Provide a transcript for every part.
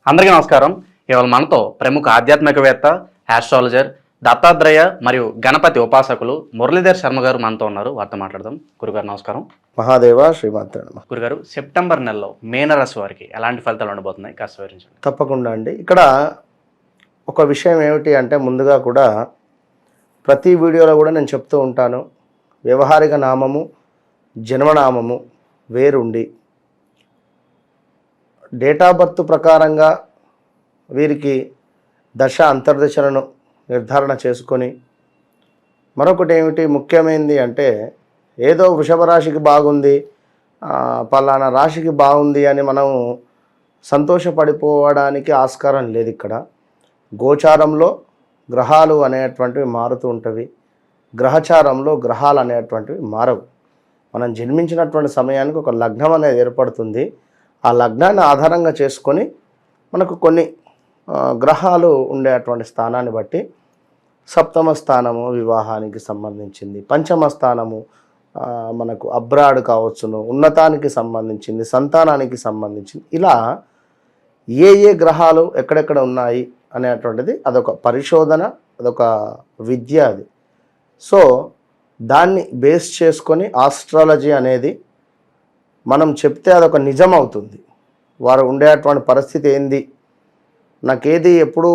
అందరికీ నమస్కారం. ఇవాళ మనతో ప్రముఖ ఆధ్యాత్మికవేత్త, ఆస్ట్రాలజర్, దత్తాత్రేయ మరియు గణపతి ఉపాసకులు మురళీధర్ శర్మ గారు మనతో ఉన్నారు. వారితో మాట్లాడదాం. గురుగారు నమస్కారం. మహాదేవ శ్రీమాత్ర నమః. గురుగారు, సెప్టెంబర్ నెలలో మీనరాశి వారికి ఎలాంటి ఫలితాలు ఉండబోతున్నాయి కాస్త వివరించండి. తప్పకుండా అండి. ఇక్కడ ఒక విషయం ఏమిటి అంటే, ముందుగా కూడా ప్రతి వీడియోలో కూడా నేను చెప్తూ ఉంటాను, వ్యవహారిక నామము జన్మనామము వేరుండి డేట్ ఆఫ్ బర్త్ ప్రకారంగా వీరికి దశ అంతర్దశలను నిర్ధారణ చేసుకొని, మరొకటి ఏమిటి ముఖ్యమైనది అంటే, ఏదో వృషభ రాశికి బాగుంది, పలానా రాశికి బాగుంది అని మనం సంతోషపడిపోవడానికి ఆస్కారం లేదు. ఇక్కడ గోచారంలో గ్రహాలు అనేటువంటివి మారుతూ ఉంటవి, గ్రహచారంలో గ్రహాలు అనేటువంటివి మారవు. మనం జన్మించినటువంటి సమయానికి ఒక లగ్నం అనేది ఏర్పడుతుంది. ఆ లగ్నాన్ని ఆధారంగా చేసుకొని మనకు కొన్ని గ్రహాలు ఉండేటువంటి స్థానాన్ని బట్టి, సప్తమ స్థానము వివాహానికి సంబంధించింది, పంచమ స్థానము మనకు అబ్రాడ్ కావచ్చును, ఉన్నతానికి సంబంధించింది, సంతానానికి సంబంధించింది, ఇలా ఏ ఏ గ్రహాలు ఎక్కడెక్కడ ఉన్నాయి అనేటువంటిది అదొక పరిశోధన, అదొక విద్య అది. సో దాన్ని బేస్ చేసుకొని ఆస్ట్రాలజీ అనేది మనం చెప్తే అదొక నిజం అవుతుంది. వారు ఉండేటువంటి పరిస్థితి ఏంది, నాకేది ఎప్పుడు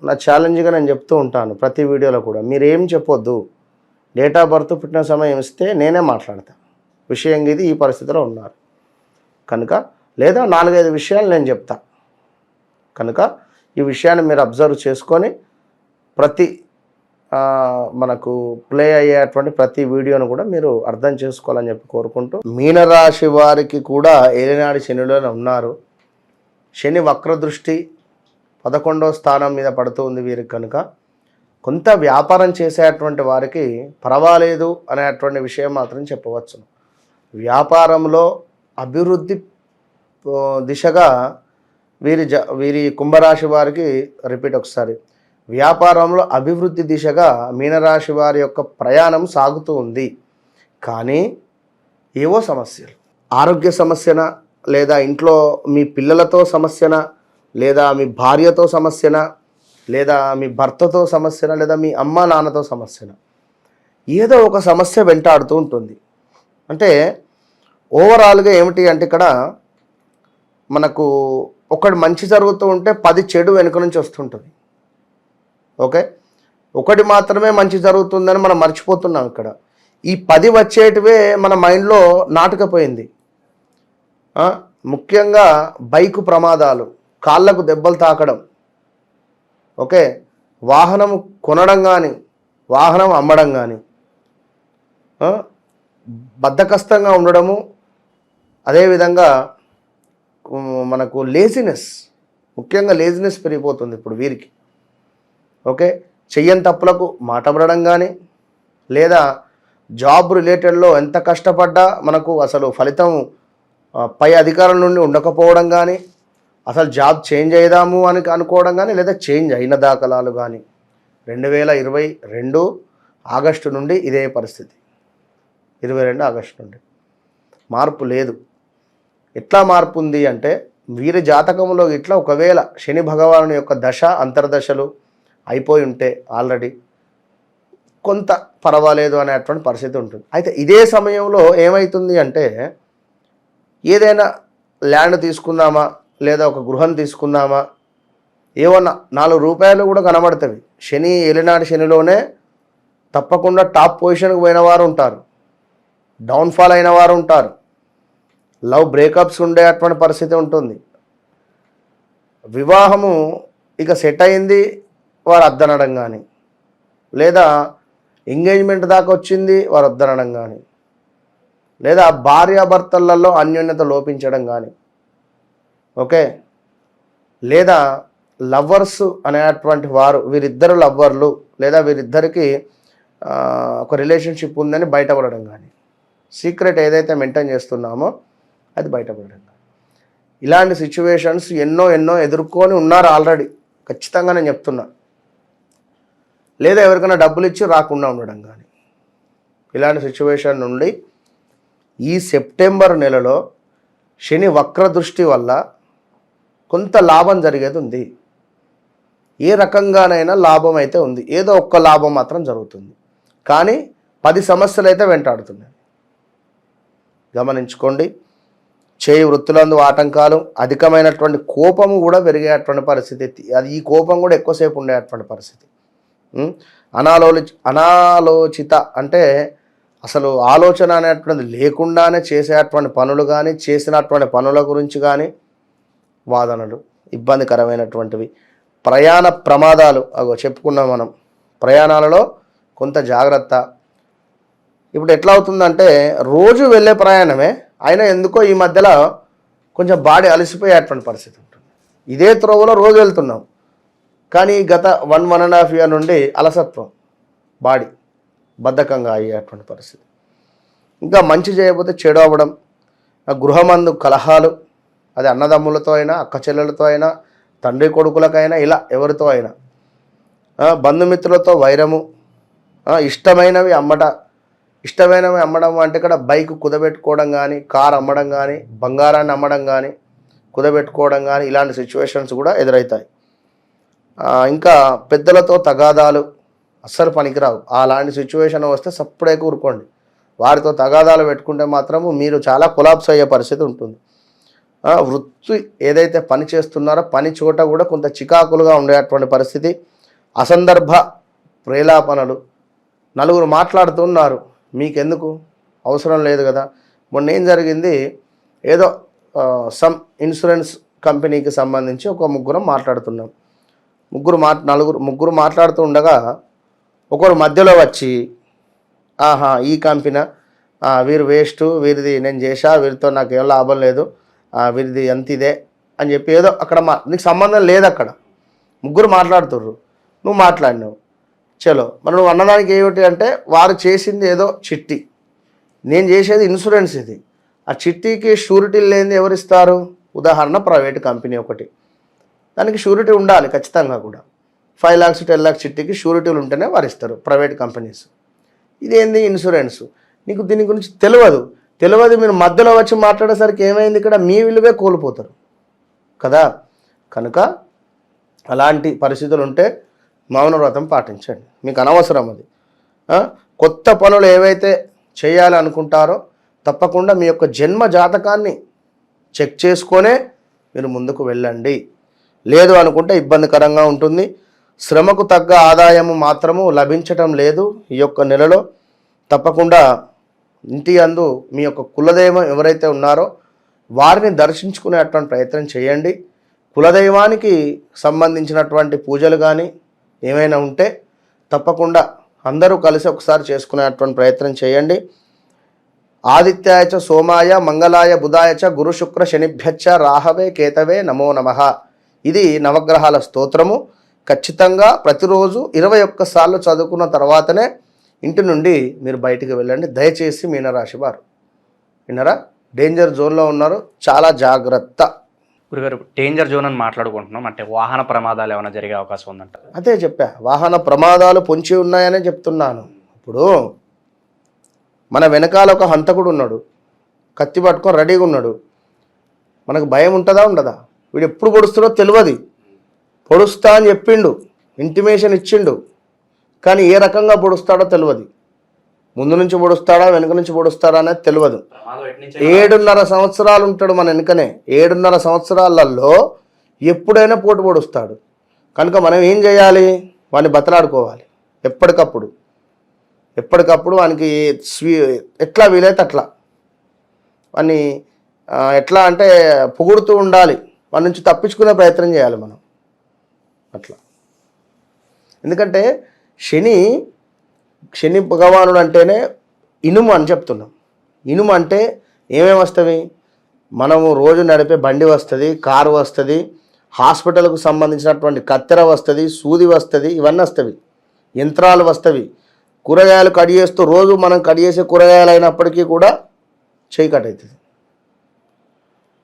నా ఛాలెంజ్గా నేను చెప్తూ ఉంటాను ప్రతి వీడియోలో కూడా, మీరేం చెప్పొద్దు, డేట్ ఆఫ్ బర్త్ పుట్టిన సమయం ఇస్తే నేనే మాట్లాడతాను, విషయం ఇది ఈ పరిస్థితిలో ఉన్నారు కనుక, లేదా 4-5 విషయాలు నేను చెప్తా కనుక ఈ విషయాన్ని మీరు అబ్జర్వ్ చేసుకొని ప్రతి మనకు ప్లే అయ్యేటువంటి ప్రతి వీడియోను కూడా మీరు అర్థం చేసుకోవాలని చెప్పి కోరుకుంటూ, మీనరాశి వారికి కూడా ఏలినాడి శనిలోనే ఉన్నారు. శని వక్రదృష్టి 11వ స్థానం మీద పడుతూ ఉంది వీరికి కనుక, కొంత వ్యాపారం చేసేటువంటి వారికి పర్వాలేదు అనేటువంటి విషయం మాత్రం చెప్పవచ్చు. వ్యాపారంలో అభివృద్ధి దిశగా వీరి కుంభరాశి వారికి రిపీట్ ఒకసారి, వ్యాపారంలో అభివృద్ధి దిశగా మీనరాశి వారి యొక్క ప్రయాణం సాగుతూ ఉంది. కానీ ఏవో సమస్యలు, ఆరోగ్య సమస్యన, లేదా ఇంట్లో మీ పిల్లలతో సమస్యన, లేదా మీ భార్యతో సమస్యన, లేదా మీ భర్తతో సమస్యన, లేదా మీ అమ్మ నాన్నతో సమస్యన, ఏదో ఒక సమస్య వెంటాడుతూ ఉంటుంది. అంటే ఓవరాల్గా ఏమిటి అంటే, ఇక్కడ మనకు ఒకటి మంచి జరుగుతూ ఉంటే 10 చెడు వెనుక నుంచి వస్తుంటుంది. ఓకే, ఒకటి మాత్రమే మంచి జరుగుతుందని మనం మర్చిపోతున్నాం. ఇక్కడ ఈ 10 వచ్చేటివే మన మైండ్లో నాటుకపోయింది. ముఖ్యంగా బైకు ప్రమాదాలు, కాళ్ళకు దెబ్బలు తాకడం, ఓకే, వాహనం కొనడం కానీ వాహనం అమ్మడం కానీ, బద్ధకస్తంగా ఉండడము, అదేవిధంగా మనకు లేజినెస్, ముఖ్యంగా లేజినెస్ పెరిగిపోతుంది ఇప్పుడు వీరికి. ఓకే, చెయ్యని తప్పులకు మాట పడడం కానీ, లేదా జాబ్ రిలేటెడ్లో ఎంత కష్టపడ్డా మనకు అసలు ఫలితం పై అధికారుల నుండి ఉండకపోవడం కానీ, అసలు జాబ్ చేంజ్ అయ్యాము అని అనుకోవడం కానీ, లేదా చేంజ్ అయిన దాఖలాలు కానీ. 2022 ఆగస్టు నుండి ఇదే పరిస్థితి. 22 ఆగస్టు నుండి మార్పు లేదు. ఎట్లా మార్పు ఉంది అంటే, వీరి జాతకంలో ఇట్లా ఒకవేళ శని భగవాను యొక్క దశ అంతర్దశలు అయిపోయి ఉంటే ఆల్రెడీ కొంత పర్వాలేదు అనేటువంటి పరిస్థితి ఉంటుంది. అయితే ఇదే సమయంలో ఏమవుతుంది అంటే, ఏదైనా ల్యాండ్ తీసుకుందామా, లేదా ఒక గృహం తీసుకుందామా, ఏమన్నా 4 రూపాయలు కూడా కనబడుతుంది. శని ఏలినాటి శనిలోనే తప్పకుండా టాప్ పొజిషన్కి పోయిన వారు ఉంటారు, డౌన్ఫాల్ అయిన వారు ఉంటారు, లవ్ బ్రేకప్స్ ఉండేటువంటి పరిస్థితి ఉంటుంది. వివాహము ఇక సెట్ అయింది, వారు వద్దనడం కానీ, లేదా ఎంగేజ్మెంట్ దాకా వచ్చింది, వారు వద్దనడం కానీ, లేదా భార్యాభర్తలలో అన్యోన్యత లోపించడం కానీ, ఓకే, లేదా లవ్వర్స్ అనేటువంటి వారు, వీరిద్దరు లవ్వర్లు, లేదా వీరిద్దరికి ఒక రిలేషన్షిప్ ఉందని బయటపడడం కానీ, సీక్రెట్ ఏదైతే మెయింటైన్ చేస్తున్నామో అది బయటపడడం కానీ, ఇలాంటి సిచ్యువేషన్స్ ఎన్నో ఎదుర్కొని ఉన్నారు ఆల్రెడీ, ఖచ్చితంగా నేను చెప్తున్నా. లేదా ఎవరికైనా డబ్బులు ఇచ్చి రాకుండా ఉండడం కానీ, ఇలాంటి సిచ్యువేషన్ నుండి ఈ సెప్టెంబర్ నెలలో శని వక్ర దృష్టి వల్ల కొంత లాభం జరిగేది ఉంది. ఏ రకంగానైనా లాభం అయితే ఉంది, ఏదో ఒక్క లాభం మాత్రం జరుగుతుంది. కానీ 10 సమస్యలు అయితే వెంటాడుతున్నాయి. గమనించుకోండి. చేయి వృత్తులందు ఆటంకాలు, అధికమైనటువంటి కోపము కూడా పెరిగేటువంటి పరిస్థితి. అది ఈ కోపం కూడా ఎక్కువసేపు ఉండేటువంటి పరిస్థితి. అనాలోచిత అంటే అసలు ఆలోచన అనేటువంటిది లేకుండానే చేసేటువంటి పనులు కానీ, చేసినటువంటి పనుల గురించి కానీ వాదనలు ఇబ్బందికరమైనటువంటివి. ప్రయాణ ప్రమాదాలు చెప్పుకున్నాం మనం. ప్రయాణాలలో కొంత జాగ్రత్త. ఇప్పుడు ఎట్లా అవుతుందంటే రోజు వెళ్ళే ప్రయాణమే అయినా ఎందుకో ఈ మధ్యలో కొంచెం బాడీ అలసిపోయేటువంటి పరిస్థితి ఉంటుంది. ఇదే త్రోవలో రోజు వెళ్తున్నాం, కానీ గత 1.5 year నుండి అలసత్వం, బాడీ బద్ధకంగా అయ్యేటువంటి పరిస్థితి. ఇంకా మంచి చేయకపోతే చెడు అవ్వడం, గృహమందు కలహాలు, అది అన్నదమ్ములతో అయినా, అక్క చెల్లెలతో అయినా, తండ్రి కొడుకులకైనా, ఇలా ఎవరితో అయినా, బంధుమిత్రులతో వైరము, ఇష్టమైనవి అమ్మడం అంటే ఇక్కడ బైక్ కుదబెట్టుకోవడం కానీ, కార్ అమ్మడం కానీ, బంగారాన్ని అమ్మడం కానీ, కుదబెట్టుకోవడం కానీ, ఇలాంటి సిచ్యువేషన్స్ కూడా ఎదురవుతాయి. ఇంకా పెద్దలతో తగాదాలు అస్సలు పనికిరావు. అలాంటి సిచ్యువేషన్ వస్తే సప్పుడే కూరుకోండి. వారితో తగాదాలు పెట్టుకుంటే మాత్రము మీరు చాలా కొలాప్స్ అయ్యే పరిస్థితి ఉంటుంది. వృత్తి ఏదైతే పని చేస్తున్నారో పని చోట కూడా కొంత చికాకులుగా ఉండేటువంటి పరిస్థితి. అసందర్భ ప్రేలాపనలు, నలుగురు మాట్లాడుతున్నారు, మీకెందుకు, అవసరం లేదు కదా. మొన్న ఏం జరిగింది, ఏదో సమ్ ఇన్సూరెన్స్ కంపెనీకి సంబంధించి ఒక ముగ్గురం మాట్లాడుతున్నాం. ముగ్గురు మాట్లాడుతూ ఉండగా ఒకరు మధ్యలో వచ్చి, ఈ కంపెనీ వీరు వేస్ట్, వీరిది నేను చేశా, వీరితో నాకు ఏం లాభం లేదు, వీరిది ఎంత ఇదే అని చెప్పి ఏదో అక్కడ నీకు సంబంధం లేదు. అక్కడ ముగ్గురు మాట్లాడుతుర్రు, నువ్వు మాట్లాడినావు, చలో మరి నువ్వు అన్నదానికి ఏమిటి అంటే వారు చేసింది ఏదో చిట్టి, నేను చేసేది ఇన్సూరెన్స్. ఇది ఆ చిట్టీకి షూరిటీలు లేనిది ఎవరిస్తారు? ఉదాహరణ ప్రైవేట్ కంపెనీ ఒకటి, దానికి షూరిటీ ఉండాలి ఖచ్చితంగా కూడా. 5 lakhs 10 lakhs చిట్టీకి షూరిటీలు ఉంటేనే వారు ఇస్తారు ప్రైవేట్ కంపెనీస్. ఇదేంది ఇన్సూరెన్స్, నీకు దీని గురించి తెలియదు. మీరు మధ్యలో వచ్చి మాట్లాడేసరికి ఏమైంది, ఇక్కడ మీ విలువే కోల్పోతారు కదా. కనుక అలాంటి పరిస్థితులు ఉంటే మౌన వ్రతం పాటించండి, మీకు అనవసరం అది. కొత్త పనులు ఏవైతే చేయాలి అనుకుంటారో తప్పకుండా మీ యొక్క జన్మ జాతకాన్ని చెక్ చేసుకొనే మీరు ముందుకు వెళ్ళండి. లేదు అనుకుంటే ఇబ్బందికరంగా ఉంటుంది. శ్రమకు తగ్గ ఆదాయము మాత్రము లభించటం లేదు ఈ యొక్క నెలలో. తప్పకుండా ఇంటి అందు మీ యొక్క కులదైవం ఎవరైతే ఉన్నారో వారిని దర్శించుకునేటువంటి ప్రయత్నం చేయండి. కులదైవానికి సంబంధించినటువంటి పూజలు కానీ ఏమైనా ఉంటే తప్పకుండా అందరూ కలిసి ఒకసారి చేసుకునేటువంటి ప్రయత్నం చేయండి. ఆదిత్యాయ చ సోమాయ మంగళాయ బుధాయ చ గురు శుక్ర శనిభ్యచ్చ రాహవే కేతవే నమో నమః. ఇది నవగ్రహాల స్తోత్రము. ఖచ్చితంగా ప్రతిరోజు 21 సార్లు చదువుకున్న తర్వాతనే ఇంటి నుండి మీరు బయటికి వెళ్ళండి. దయచేసి మీనరాశి వారు విన్నారా, డేంజర్ జోన్లో ఉన్నారు, చాలా జాగ్రత్త. గురుగారు, డేంజర్ జోన్ అని మాట్లాడుకుంటున్నాం, అంటే వాహన ప్రమాదాలు ఏమైనా జరిగే అవకాశం ఉందంట? అదే చెప్పా, వాహన ప్రమాదాలు పొంచి ఉన్నాయనే చెప్తున్నాను. ఇప్పుడు మన వెనకాల ఒక హంతకుడు ఉన్నాడు, కత్తి పట్టుకొని రెడీగా ఉన్నాడు. మనకు భయం ఉంటుందా ఉండదా? వీడు ఎప్పుడు పొడుస్తాడో తెలియదు. పొడుస్తా అని చెప్పిండు, ఇంటిమేషన్ ఇచ్చిండు, కానీ ఏ రకంగా పొడుస్తాడో తెలియదు. ముందు నుంచి పొడుస్తాడా వెనుక నుంచి పొడుస్తాడా అనేది తెలియదు. 7.5 సంవత్సరాలు ఉంటాడు మన వెనుకనే. 7.5 సంవత్సరాలలో ఎప్పుడైనా పోటు పొడుస్తాడు. కనుక మనం ఏం చేయాలి, వాడిని బతలాడుకోవాలి ఎప్పటికప్పుడు వానికి ఎట్లా వీలైతే అట్లా వాడిని ఎట్లా అంటే పొగుడుతూ ఉండాలి, వాడి నుంచి తప్పించుకునే ప్రయత్నం చేయాలి మనం అట్లా. ఎందుకంటే శని భగవానుడు అంటేనే ఇనుము అని చెప్తున్నాం. ఇనుము అంటే ఏమేమి వస్తుంది, మనము రోజు నడిపే బండి వస్తుంది, కారు వస్తుంది, హాస్పిటల్కు సంబంధించినటువంటి కత్తెర వస్తుంది, సూది వస్తుంది, ఇవన్నీ వస్తుంది, యంత్రాలు వస్తవి, కూరగాయలు కట్ చేస్తూ రోజు మనం కట్ చేసే కూరగాయలు అయినప్పటికీ కూడా చేయి కట్ అవుతుంది.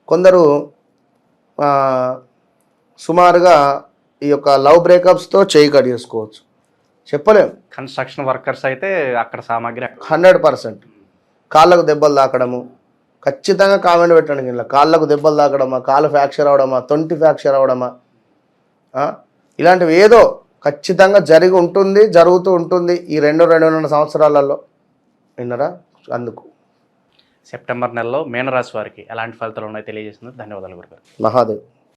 కొందరు సుమారుగా ఈ యొక్క లవ్ బ్రేకప్స్తో చేయి కట్ చేసుకోవచ్చు, చెప్పలేం. కన్స్ట్రక్షన్ వర్కర్స్ అయితే అక్కడ సామాగ్రి 100% కాళ్ళకు దెబ్బలు తాకడము ఖచ్చితంగా కామెంట్ పెట్టండి. ఇలా కాళ్ళకు దెబ్బలు తాకడమా, కాళ్ళు ఫ్రాక్చర్ అవడమా, తొంటి ఫ్రాక్చర్ అవడమా, ఇలాంటివి ఏదో ఖచ్చితంగా జరిగి ఉంటుంది, జరుగుతూ ఉంటుంది ఈ 2-2.5 సంవత్సరాలలో. విన్నరా? అందుకు సెప్టెంబర్ నెలలో మీనరాశి వారికి ఎలాంటి ఫలితాలు ఉన్నాయో తెలియజేసినందుకు ధన్యవాదాలు గురుగారు. మహాదేవ్.